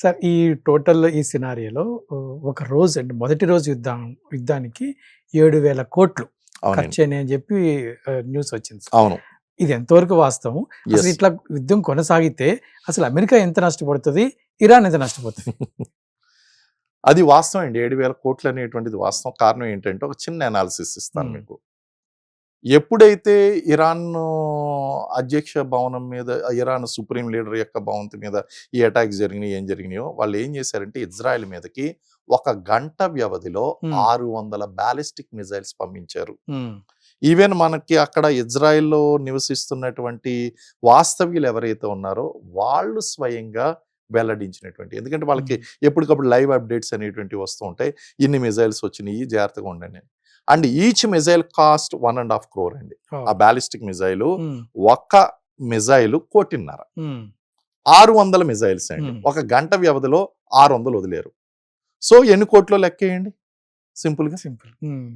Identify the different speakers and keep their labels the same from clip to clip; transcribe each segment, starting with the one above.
Speaker 1: Sir ఈ total ఈ సినారియోలో ఒక రోజు అంటే మొదటి రోజు యుద్ధానికి 7,000 కోట్లు
Speaker 2: అవునండి.
Speaker 1: ఖర్చయినాయని చెప్పి న్యూస్ వచ్చింది.
Speaker 2: అవును.
Speaker 1: ఇది ఎంతవరకు వాస్తవం? అసలు
Speaker 2: Yes.
Speaker 1: ఇట్లా యుద్ధం కొనసాగితే అసలు అమెరికా ఎంత నష్టపోతది? ఇరాన్ ఎంత నష్టపోతది?
Speaker 2: అది వాస్తవం అండి. 7,000 కోట్లు అనేటువంటిది వాస్తవం. కారణం ఏంటంటే ఒక చిన్న అనాలిసిస్ ఇస్తాను
Speaker 1: హ్మ్.
Speaker 2: మీకు. ఎప్పుడైతే ఇరాన్ అధ్యక్ష భవనం మీద, ఇరాన్ సుప్రీం లీడర్ యొక్క భవంతి మీద ఈ అటాక్స్ జరిగినాయి, ఏం జరిగినాయో వాళ్ళు ఏం చేశారంటే ఇజ్రాయెల్ మీదకి ఒక గంట వ్యవధిలో
Speaker 1: హ్మ్.
Speaker 2: 600 బ్యాలిస్టిక్ మిజైల్స్ పంపించారు.
Speaker 1: హ్మ్.
Speaker 2: ఈవెన్ మనకి అక్కడ ఇజ్రాయెల్‌లో నివసిస్తున్నటువంటి వాస్తవ్యులు ఎవరైతే ఉన్నారో వాళ్ళు స్వయంగా వెల్లడించినటువంటి, ఎందుకంటే వాళ్ళకి
Speaker 1: హ్మ్.
Speaker 2: ఎప్పటికప్పుడు లైవ్ అప్డేట్స్ అనేటువంటివి వస్తూ ఉంటాయి. ఇన్ని మిజైల్స్ వచ్చినాయి, జాగ్రత్తగా ఉండండి అని. And each missile cost 1.5 crore అండి. ఆ
Speaker 1: ఓహ్!
Speaker 2: బ్యాలిస్టిక్ మిజైలు
Speaker 1: హ్మ్.
Speaker 2: ఒక్క మిజైలు 1,50,00,000.
Speaker 1: హ్మ్.
Speaker 2: 600 మిజైల్స్ అండి.
Speaker 1: హ్మ్.
Speaker 2: ఒక గంట వ్యవధిలో 600 వదిలారు. సో ఎన్ని కోట్లో లెక్కేయండి సింపుల్‌గా.
Speaker 1: సింపుల్. హ్మ్.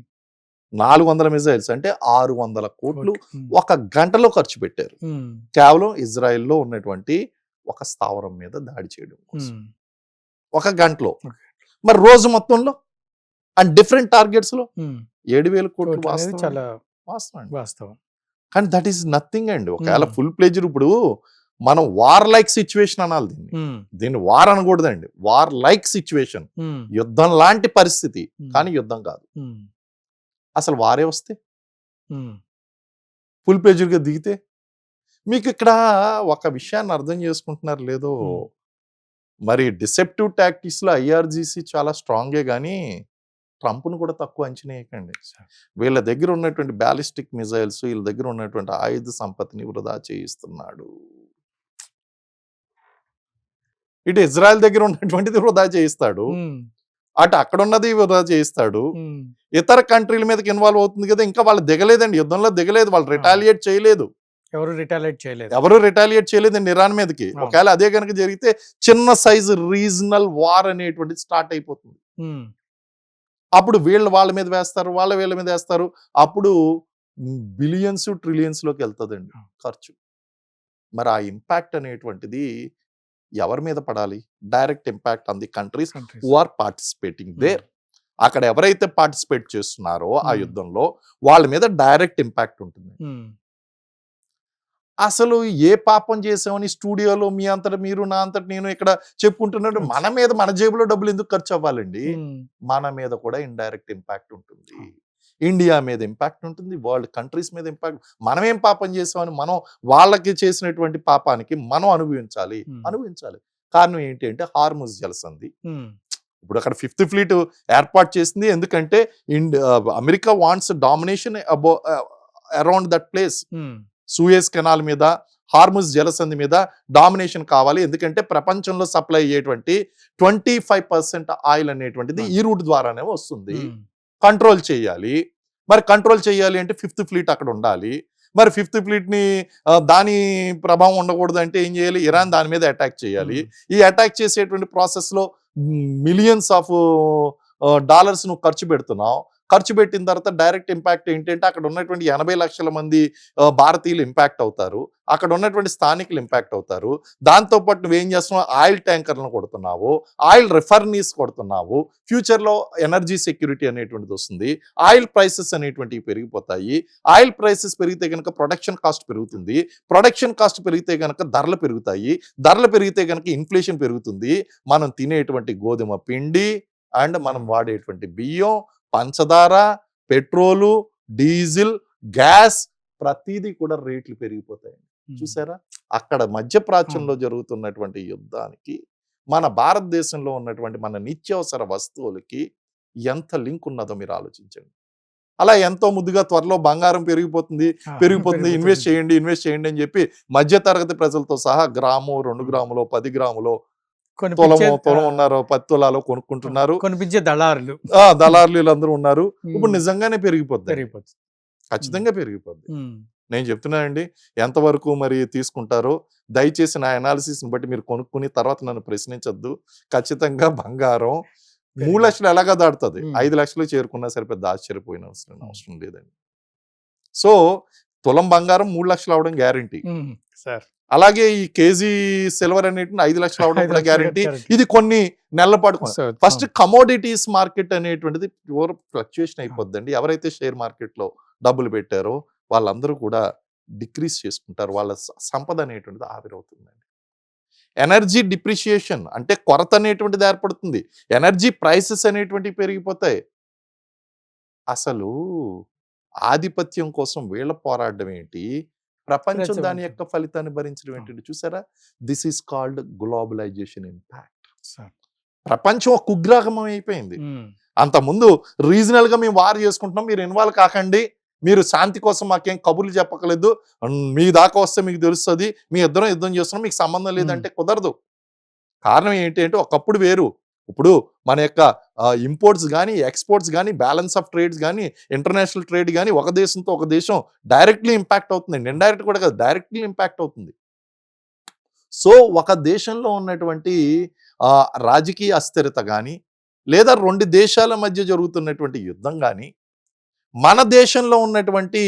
Speaker 2: 400 మిజైల్స్ అంటే 600 కోట్లు
Speaker 1: కోట్లు. హ్మ్.
Speaker 2: ఒక గంటలో ఖర్చు పెట్టారు.
Speaker 1: హ్మ్.
Speaker 2: కేవలం ఇజ్రాయెల్‌లో ఉన్నటువంటి ఒక స్థావరం మీద దాడి చేయడం కోసం.
Speaker 1: హ్మ్.
Speaker 2: ఒక గంటలో.
Speaker 1: ఓకే.
Speaker 2: మరి రోజు మొత్తంలో అండ్ డిఫరెంట్ టార్గెట్స్‌లో
Speaker 1: హ్మ్.
Speaker 2: 7,000 కోట్లు
Speaker 1: కోట్లనేది
Speaker 2: వాస్తవం అండి.
Speaker 1: చాలా
Speaker 2: వాస్తవం అండి.
Speaker 1: వాస్తవం.
Speaker 2: కానీ దట్ ఈస్ నథింగ్ అండి. ఒకవేళ
Speaker 1: హ్మ్.
Speaker 2: ఫుల్ ప్లెడ్జ్డ్ ఇప్పుడు మనం వార్ లైక్ సిట్యుయేషన్ అనాలి దీన్ని.
Speaker 1: హ్మ్.
Speaker 2: దీన్ని వార్ అనకూడదండి. War like situation.
Speaker 1: హ్మ్.
Speaker 2: యుద్ధం లాంటి పరిస్థితి.
Speaker 1: హ్మ్.
Speaker 2: కానీ యుద్ధం కాదు.
Speaker 1: హ్మ్.
Speaker 2: అసలు వారే వస్తే
Speaker 1: హ్మ్.
Speaker 2: ఫుల్ ప్లెడ్జ్డ్‌గా దిగితే మీకు ఇక్కడ ఒక విషయాన్ని అర్థం చేసుకుంటున్నారు లేదో,
Speaker 1: హ్మ్.
Speaker 2: మరి డిసెప్టివ్ టాక్టిక్స్‌లో ఐఆర్‌జీసీ చాలా స్ట్రాంగే గానీ ట్రంప్‌ని కూడా తక్కువ అంచనా వేయకండి. వీళ్ళ దగ్గర ఉన్నటువంటి బ్యాలిస్టిక్ మిజైల్స్, వీళ్ళ దగ్గర ఉన్నటువంటి ఆయుధ సంపత్తిని వృధా చేయిస్తున్నాడు. ఇటు ఇజ్రాయెల్ దగ్గర ఉన్నటువంటిది వృధా చేయిస్తాడు.
Speaker 1: హ్మ్.
Speaker 2: అటు అక్కడున్నది వృధా చేయిస్తాడు.
Speaker 1: హ్మ్.
Speaker 2: ఇతర కంట్రీల మీదకి ఇన్వాల్వ్ అవుతుంది కదా! ఇంకా వాళ్ళు దిగలేదండి. యుద్ధంలో దిగలేదు. వాళ్ళు రిటాలియేట్ చేయలేదు.
Speaker 1: ఎవరు రిటాలియేట్ చేయలేదు.
Speaker 2: ఎవరు రిటాలియేట్ చేయలేదండి ఇరాన్ మీదకి.
Speaker 1: అవును.
Speaker 2: ఒకవేళ అదే గనుక జరిగితే చిన్న సైజు రీజనల్ వార్ అనేటువంటిది స్టార్ట్ అయిపోతుంది.
Speaker 1: హ్మ్.
Speaker 2: అప్పుడు వీళ్ళు వాళ్ళ మీద వేస్తారు. వాళ్ళు వీళ్ళ మీద వేస్తారు. అప్పుడు బిలియన్స్, ట్రిలియన్స్‌లోకి ఎళ్తదండి ఖర్చు. మరి ఆ ఇంపాక్ట్ అనేటువంటిది ఎవరి మీద పడాలి? Direct impact on the countries who
Speaker 1: countries.
Speaker 2: Are participating
Speaker 1: hmm.
Speaker 2: There. అక్కడ ఎవరైతే పార్టిసిపేట్ చేస్తున్నారో ఆ
Speaker 1: హ్మ్.
Speaker 2: యుద్ధంలో వాళ్ళ మీద డైరెక్ట్ ఇంపాక్ట్ ఉంటుంది.
Speaker 1: హ్మ్.
Speaker 2: అసలు ఏ పాపం చేసామని స్టూడియోలో మీ అంతట మీరు, నా అంతట నేను ఇక్కడ చెప్పుకుంటున్నట్టు మన మీద మన జేబులో డబ్బులు ఎందుకు ఖర్చు అవ్వాలండి?
Speaker 1: హ్మ్.
Speaker 2: మన మీద కూడా ఇండైరెక్ట్ ఇంపాక్ట్ ఉంటుంది. ఇండియా మీద ఇంపాక్ట్ ఉంటుంది. వరల్డ్ కంట్రీస్ మీద ఇంపాక్ట్. మనం ఏం పాపం చేసామని మనం వాళ్ళకి చేసినటువంటి పాపానికి మనం అనుభవించాలి.
Speaker 1: హ్మ్.
Speaker 2: అనుభవించాలి. కారణం ఏంటి అంటే హార్ముజ్ జలసంధి.
Speaker 1: హ్మ్.
Speaker 2: ఇప్పుడు అక్కడ 5th ఫ్లీట్ ఏర్పాటు చేసింది ఎందుకంటే America wants domination around that place.
Speaker 1: హ్మ్.
Speaker 2: సూయజ్ కెనాల్ మీద, హార్ముజ్ జలసంధి మీద డామినేషన్ కావాలి. ఎందుకంటే ప్రపంచంలో సప్లై అయ్యేటువంటి 25% ఆయిల్ అనేటువంటిది ఈ రూట్ ద్వారానే వస్తుంది.
Speaker 1: హ్మ్.
Speaker 2: కంట్రోల్ చేయాలి. మరి కంట్రోల్ చేయాలి అంటే 5th ఫ్లీట్ అక్కడ ఉండాలి. మరి 5th ఫ్లీట్‌ని దాని ప్రభావం ఉండకూడదంటే ఏం చేయాలి? ఇరాన్ దాని మీద అటాక్ చేయాలి.
Speaker 1: హ్మ్.
Speaker 2: ఈ అటాక్ చేసేటువంటి ప్రాసెస్‌లో మిలియన్స్ ఆఫ్ డాలర్స్ నువ్వు ఖర్చు పెడుతున్నావు. ఖర్చు పెట్టిన తర్వాత డైరెక్ట్ ఇంపాక్ట్ ఏంటంటే అక్కడ ఉన్నటువంటి 80 లక్షల మంది భారతీయులు ఇంపాక్ట్ అవుతారు. అక్కడ ఉన్నటువంటి స్థానికులు ఇంపాక్ట్ అవుతారు. దాంతో పాటు నువ్వేం చేస్తున్నావు? ఆయిల్ ట్యాంకర్‌లను కొడుతున్నావు. ఆయిల్ రిఫైనరీస్ కొడుతున్నావు. ఫ్యూచర్‌లో ఎనర్జీ సెక్యూరిటీ అనేటువంటిది వస్తుంది. ఆయిల్ ప్రైసెస్ అనేటువంటివి పెరిగిపోతాయి. ఆయిల్ ప్రైసెస్ పెరిగితే గనుక ప్రొడక్షన్ కాస్ట్ పెరుగుతుంది. ప్రొడక్షన్ కాస్ట్ పెరిగితే గనుక ధరలు పెరుగుతాయి. ధరలు పెరిగితే గనుక ఇన్ఫ్లేషన్ పెరుగుతుంది. మనం తినేటువంటి గోధుమ పిండి అండ్ మనం వాడేటువంటి బియ్యం, పంచదార, పెట్రోలు, డీజిల్, గ్యాస్ ప్రతీదీ కూడా రేట్లు పెరిగిపోతాయి. చూసారా? అక్కడ మధ్యప్రాచ్యంలో జరుగుతున్నటువంటి యుద్ధానికి మన భారతదేశంలో ఉన్నటువంటి మన నిత్యావసర వస్తువులకి ఎంత లింక్ ఉన్నదో మీరు ఆలోచించండి. అలా ఎంతో ముద్దుగా త్వరలో బంగారం పెరిగిపోతుంది, పెరిగిపోతుంది, ఇన్వెస్ట్ చేయండి, ఇన్వెస్ట్ చేయండి అని చెప్పి మధ్య తరగతి ప్రజలతో సహా గ్రాము, 2 గ్రాములో, 10 గ్రాములో, తులం 10 తులాలో కొనుక్కుంటున్నారు.
Speaker 1: కొనిపించే దళారులు.
Speaker 2: దళారులు వీళ్ళందరూ ఉన్నారు. ఇప్పుడు నిజంగానే పెరిగిపోద్ది. ఖచ్చితంగా పెరిగిపోద్ది. నేను చెప్తున్నానండి. ఎంతవరకు మరి తీసుకుంటారో దయచేసి నా అనాలిసిస్‌ని బట్టి మీరు కొనుక్కుని తర్వాత నన్ను ప్రశ్నించొద్దు. ఖచ్చితంగా బంగారం 3,00,000 ఎలాగా దాటుతది. 5,00,000 చేరుకున్నా సరే పెద్ద అవసరం లేదండి. సో తులం బంగారం 3,00,000 అవ్వడం గ్యారంటీ.
Speaker 1: సార్
Speaker 2: అలాగే ఈ కేజీ సిల్వర్ అనేటువంటి 5 లక్షలు అవడం కూడా గ్యారంటీ.
Speaker 1: Correct.
Speaker 2: ఇది కొన్ని నెలల పాటు
Speaker 1: So,
Speaker 2: ఫస్ట్ కమోడిటీస్ మార్కెట్ అనేటువంటిది ప్యూర్ ఫ్లక్చుయేషన్ అయిపోద్దండి. ఎవరైతే షేర్ మార్కెట్ లో డబ్బులు పెట్టారో వాళ్ళందరూ కూడా డిక్రీజ్ చేసుకుంటారు. వాళ్ళ సంపద అనేటువంటిది ఆవిరవుతుందండి. ఎనర్జీ డిప్రిషియేషన్ అంటే కొరత అనేటువంటిది ఏర్పడుతుంది. ఎనర్జీ ప్రైసెస్ అనేటువంటివి పెరిగిపోతాయి. అసలు ఆధిపత్యం కోసం వీళ్ళ పోరాడడం ఏంటి, ప్రపంచం దాని యొక్క ఫలితాన్ని భరించడం ఏంటంటే చూసారా, this is called globalisation impact.
Speaker 1: Sir.
Speaker 2: ప్రపంచం ఒక కుగ్రామం అయిపోయింది.
Speaker 1: Hmm.
Speaker 2: అంతకుముందు రీజనల్ గా మేము వార్ చేసుకుంటున్నాం, మీరు ఇన్వాల్వ్ కాకండి, మీరు శాంతి కోసం మాకేం కబుర్లు చెప్పకలేదు, మీ దాకా వస్తే మీకు తెలుస్తుంది, మీ ఇద్దరం యుద్ధం చేస్తున్నాం, మీకు సంబంధం లేదంటే కుదరదు. కారణం ఏంటి అంటే ఒకప్పుడు వేరు, ఇప్పుడు మన యొక్క ఇంపోర్ట్స్ కానీ ఎక్స్పోర్ట్స్ కానీ బ్యాలెన్స్ ఆఫ్ ట్రేడ్స్ కానీ ఇంటర్నేషనల్ ట్రేడ్ కానీ ఒక దేశంతో ఒక దేశం డైరెక్ట్లీ ఇంపాక్ట్ అవుతుందండి, ఇండైరెక్ట్ కూడా కాదు, డైరెక్ట్లీ ఇంపాక్ట్ అవుతుంది. సో ఒక దేశంలో ఉన్నటువంటి రాజకీయ అస్థిరత కానీ లేదా రెండు దేశాల మధ్య జరుగుతున్నటువంటి యుద్ధం కానీ మన దేశంలో ఉన్నటువంటి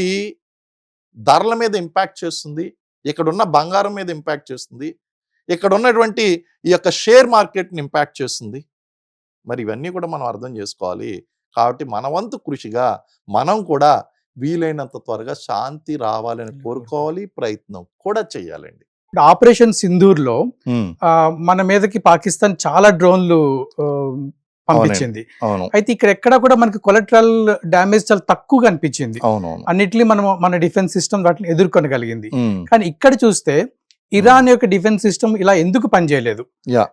Speaker 2: ధరల మీద ఇంపాక్ట్ చేస్తుంది, ఇక్కడ ఉన్న బంగారం మీద ఇంపాక్ట్ చేస్తుంది, ఇక్కడ ఉన్నటువంటి ఈ యొక్క షేర్ మార్కెట్ని ఇంపాక్ట్ చేస్తుంది. మరి ఇవన్నీ కూడా మనం అర్థం చేసుకోవాలి. కాబట్టి మన వంతు కృషిగా మనం కూడా వీలైనంత త్వరగా శాంతి రావాలని కోరుకోవాలి, ప్రయత్నం కూడా చేయాలండి.
Speaker 1: ఆపరేషన్ సింధూర్లో మన మీదకి పాకిస్తాన్ చాలా డ్రోన్లు పంపించింది.
Speaker 2: అవును
Speaker 1: అయితే ఇక్కడ ఎక్కడ కూడా మనకి కొలెటరల్ డ్యామేజ్ చాలా తక్కువగా అనిపించింది.
Speaker 2: అవునవును.
Speaker 1: అన్నిటిని మన డిఫెన్స్ సిస్టమ్ వాటిని ఎదుర్కొనగలిగింది. కానీ ఇక్కడ చూస్తే ఇరాన్ యొక్క డిఫెన్స్ సిస్టమ్ ఇలా ఎందుకు పనిచేయలేదు?
Speaker 2: Yeah.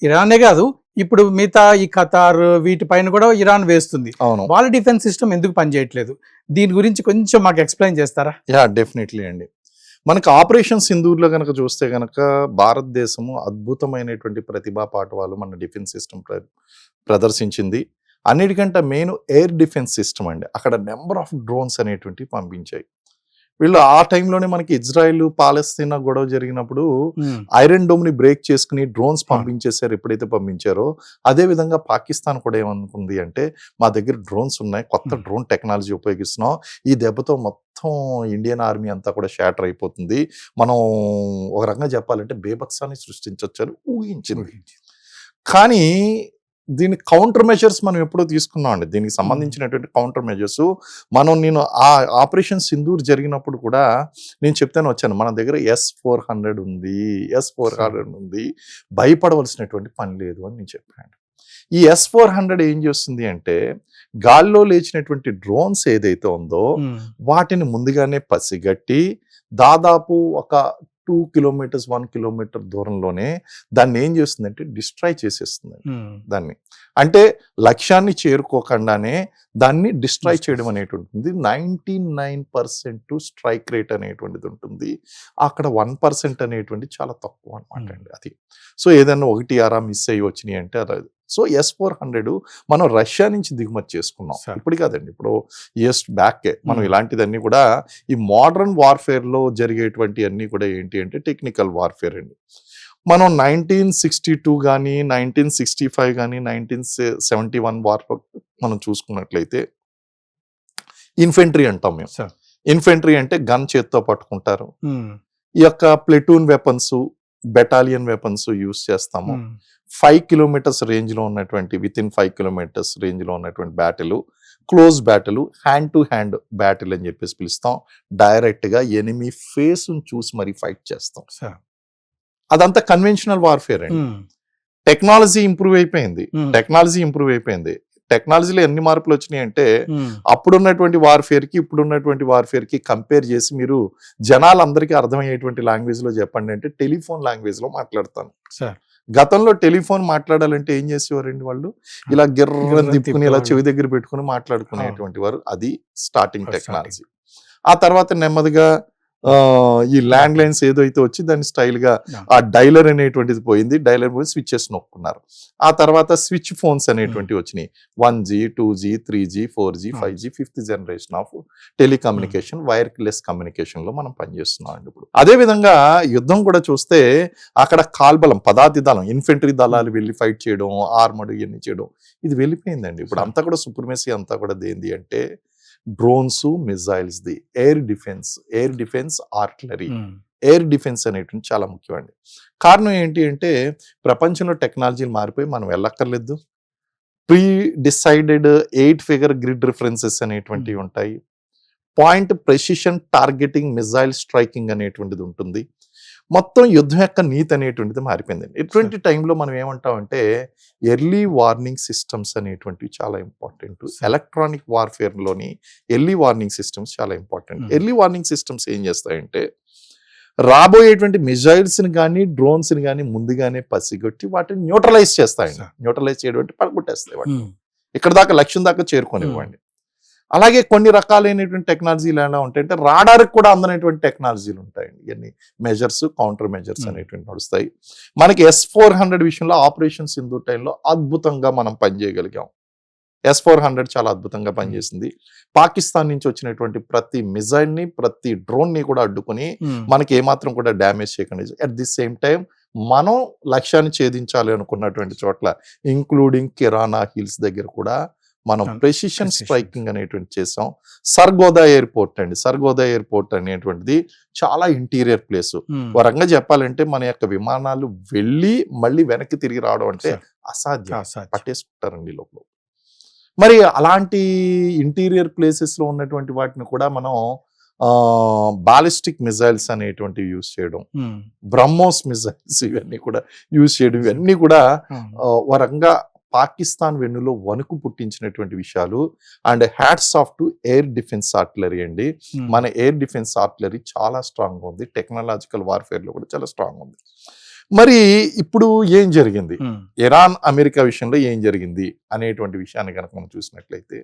Speaker 1: ఇరానే కాదు, ఇప్పుడు మిగతా ఈ ఖతార్ వీటిపైన కూడా ఇరాన్ వేస్తుంది.
Speaker 2: అవును.
Speaker 1: వాళ్ళ డిఫెన్స్ సిస్టమ్ ఎందుకు పనిచేయట్లేదు? దీని గురించి కొంచెం మాకు ఎక్స్ప్లెయిన్ చేస్తారా?
Speaker 2: డెఫినెట్లీ అండి. మనకు ఆపరేషన్ సింధూర్లో కనుక చూస్తే కనుక భారతదేశము అద్భుతమైనటువంటి ప్రతిభా పాఠవాలు మన డిఫెన్స్ సిస్టమ్ ప్రదర్శించింది. అన్నిటికంటే మెయిన్ ఎయిర్ డిఫెన్స్ సిస్టమ్ అండి. అక్కడ నెంబర్ ఆఫ్ డ్రోన్స్ అనేటువంటివి పంపించాయి. వీళ్ళు ఆ టైంలోనే మనకి ఇజ్రాయెల్ పాలస్తీనా గొడవ జరిగినప్పుడు ఐరన్ డోమ్ ని బ్రేక్ చేసుకుని డ్రోన్స్ పంపించేశారు. ఎప్పుడైతే పంపించారో అదే విధంగా పాకిస్తాన్ కూడా ఏమనుకుంది అంటే మా దగ్గర డ్రోన్స్ ఉన్నాయి, కొత్త డ్రోన్ టెక్నాలజీ ఉపయోగిస్తున్నాం, ఈ దెబ్బతో మొత్తం ఇండియన్ ఆర్మీ అంతా కూడా షాటర్ అయిపోతుంది, మనం ఒక రకంగా చెప్పాలంటే బేభత్సాన్ని సృష్టించవచ్చు అని ఊహించింది. కానీ దీని కౌంటర్ మెజర్స్ మనం ఎప్పుడో తీసుకున్నాం అండి. దీనికి సంబంధించినటువంటి కౌంటర్ మెజర్స్ నేను ఆ ఆపరేషన్ సింధూర్ జరిగినప్పుడు కూడా నేను చెప్తాను వచ్చాను, మన దగ్గర S-400 ఉంది, S-400 ఉంది, భయపడవలసినటువంటి పని లేదు అని నేను చెప్పాను. ఈ S-400 ఏం చేస్తుంది అంటే గాల్లో లేచినటువంటి డ్రోన్స్ ఏదైతే ఉందో వాటిని ముందుగానే పసిగట్టి దాదాపు ఒక 2 కిలోమీటర్స్ 1 కిలోమీటర్ దూరంలోనే దాన్ని ఏం చేస్తుందంటే డిస్ట్రాయ్ చేసేస్తుంది దాన్ని. అంటే లక్ష్యాన్ని చేరుకోకుండానే దాన్ని డిస్ట్రాయ్ చేయడం అనేటువంటిది 99% స్ట్రైక్ రేట్ అనేటువంటిది ఉంటుంది. అక్కడ 1% అనేటువంటి చాలా తక్కువ అనమాట అండి అది. సో ఏదైనా ఒకటి అరా మిస్ అయ్యి వచ్చినాయి అంటే అది. సో S-400 మనం రష్యా నుంచి దిగుమతి చేసుకున్నాం. ఇప్పుడు కాదండి, ఇప్పుడు ఇయర్స్ బ్యాకే మనం ఇలాంటిదన్నీ కూడా ఈ మోడర్న్ వార్ఫేర్ లో జరిగేటువంటి అన్ని కూడా ఏంటి అంటే టెక్నికల్ వార్ఫేర్ అండి. మనం 1962 కానీ 1965 కానీ 1971 వార్ఫేర్ మనం చూసుకున్నట్లయితే ఇన్ఫెంట్రీ అంటాం మేము. ఇన్ఫెంట్రీ అంటే గన్ చేత్తో పట్టుకుంటారు, ఈ యొక్క ప్లెటూన్ వెపన్స్ బెటాలియన్ వెపన్స్ యూస్ చేస్తాము. 5 కిలోమీటర్స్ రేంజ్ లో ఉన్నటువంటి విత్ ఇన్ 5 కిలోమీటర్స్ రేంజ్ లో ఉన్నటువంటి battle, close battle, hand to hand battle అని చెప్పేసి పిలుస్తాం. డైరెక్ట్ గా ఎనిమి ఫేస్ చూసి మరి ఫైట్ చేస్తాం. అదంతా కన్వెన్షనల్ వార్ఫేర్ అండి. టెక్నాలజీ ఇంప్రూవ్ అయిపోయింది. టెక్నాలజీలో ఎన్ని మార్పులు వచ్చినాయి అంటే అప్పుడున్నటువంటి వార్ఫేర్ కి ఇప్పుడున్నటువంటి వార్ఫేర్ కి కంపేర్ చేసి మీరు జనాలందరికీ అర్థమయ్యేటువంటి లాంగ్వేజ్ లో చెప్పండి అంటే టెలిఫోన్ లాంగ్వేజ్ లో మాట్లాడతాను. గతంలో టెలిఫోన్ మాట్లాడాలంటే ఏం చేసేవారండి, వాళ్ళు ఇలా గిర్రని తిప్పుకుని ఇలా చెవి దగ్గర పెట్టుకుని మాట్లాడుకునేటువంటి వారు. అది స్టార్టింగ్ టెక్నాలజీ. ఆ తర్వాత నెమ్మదిగా ఈ ల్యాండ్ లైన్స్ ఏదైతే వచ్చి దాన్ని స్టైల్ గా ఆ డైలర్ అనేటువంటిది పోయింది, డైలర్ పోయి స్విచ్చెస్ నొక్కున్నారు. ఆ తర్వాత స్విచ్ ఫోన్స్ అనేటువంటివి వచ్చినాయి. 1G 2G 3G 4G 5G 5th generation of telecommunication, wireless communication లో మనం పనిచేస్తున్నాం అండి ఇప్పుడు. అదే విధంగా యుద్ధం కూడా చూస్తే అక్కడ కాల్బలం, పదాతి దళం, ఇన్ఫెంట్రీ దళాలు వెళ్ళి ఫైట్ చేయడం, ఆర్మడ్ ఇవన్నీ చేయడం, ఇది వెళ్ళిపోయిందండి ఇప్పుడు. అంతా కూడా సుప్రమసీ అంతా కూడా దేంది అంటే drones, missiles, the air defence, artillery, air defence అనేటువంటి చాలా ముఖ్యమండి. కారణం ఏంటి అంటే ప్రపంచంలో టెక్నాలజీలు మారిపోయి మనం వెళ్ళక్కర్లేదు. Pre decided 8 figure grid references అనేటువంటివి ఉంటాయి. Point precision targeting missile striking అనేటువంటిది ఉంటుంది. మొత్తం యుద్ధం యొక్క నీతి అనేటువంటిది మారిపోయిందండి. ఇటువంటి టైంలో మనం ఏమంటామంటే ఎర్లీ వార్నింగ్ సిస్టమ్స్ అనేటువంటివి చాలా ఇంపార్టెంట్. ఎలక్ట్రానిక్ వార్ఫేర్లోని ఎర్లీ వార్నింగ్ సిస్టమ్స్ చాలా ఇంపార్టెంట్. ఎర్లీ వార్నింగ్ సిస్టమ్స్ ఏం చేస్తాయంటే రాబోయేటువంటి మిజైల్స్ని కానీ డ్రోన్స్ని కానీ ముందుగానే పసిగొట్టి వాటిని న్యూట్రలైజ్ చేస్తాయండి. న్యూట్రలైజ్ చేయడం అంటే పడగొట్టేస్తాయి వాటిని. ఇక్కడ దాకా లక్ష్యం దాకా చేరుకోనివ్వండి. అలాగే కొన్ని రకాలైనటువంటి టెక్నాలజీలు ఎలా ఉంటాయంటే రాడార్కి కూడా అందనటువంటి టెక్నాలజీలు ఉంటాయండి. ఇవన్నీ మెజర్స్ కౌంటర్ మెజర్స్ అనేటువంటి నడుస్తాయి. మనకి S-400 విషయంలో ఆపరేషన్ సింధూర్ టైంలో అద్భుతంగా మనం పనిచేయగలిగాం. S-400 చాలా అద్భుతంగా పనిచేసింది. పాకిస్తాన్ నుంచి వచ్చినటువంటి ప్రతి మిజైల్ని ప్రతి డ్రోన్ని కూడా అడ్డుకుని మనకి ఏమాత్రం కూడా డ్యామేజ్ చేయకుండా అట్ ది సేమ్ టైం మనం లక్ష్యాన్ని ఛేదించాలి అనుకున్నటువంటి చోట్ల ఇంక్లూడింగ్ కిరాణా హిల్స్ దగ్గర కూడా మనం ప్రెసిషన్ స్ట్రైకింగ్ అనేటువంటి చేసాం. సర్గోదా ఎయిర్పోర్ట్ అండి. సర్గోదా ఎయిర్పోర్ట్ అనేటువంటిది చాలా ఇంటీరియర్ ప్లేస్. వరంగా చెప్పాలంటే మన యొక్క విమానాలు వెళ్ళి మళ్ళీ వెనక్కి తిరిగి రావడం అంటే అసాధ్యం. పట్టేసుకుంటారండి లోపల. మరి అలాంటి ఇంటీరియర్ ప్లేసెస్ లో ఉన్నటువంటి వాటిని కూడా మనం బాలిస్టిక్ మిజైల్స్ అనేటువంటివి యూజ్ చేయడం, బ్రహ్మోస్ మిజైల్స్ ఇవన్నీ కూడా యూజ్ చేయడం, ఇవన్నీ కూడా వరంగా పాకిస్తాన్ వెన్నులో వణుకు పుట్టించినటువంటి విషయాలు. And hats off to air defence artillery అండి. మన ఎయిర్ డిఫెన్స్ ఆర్టిలరీ చాలా స్ట్రాంగ్ ఉంది. టెక్నాలజికల్ వార్ఫేర్ లో కూడా చాలా స్ట్రాంగ్ ఉంది. మరి ఇప్పుడు ఏం జరిగింది, ఇరాన్ అమెరికా విషయంలో ఏం జరిగింది అనేటువంటి విషయాన్ని కనుక మనం చూసినట్లయితే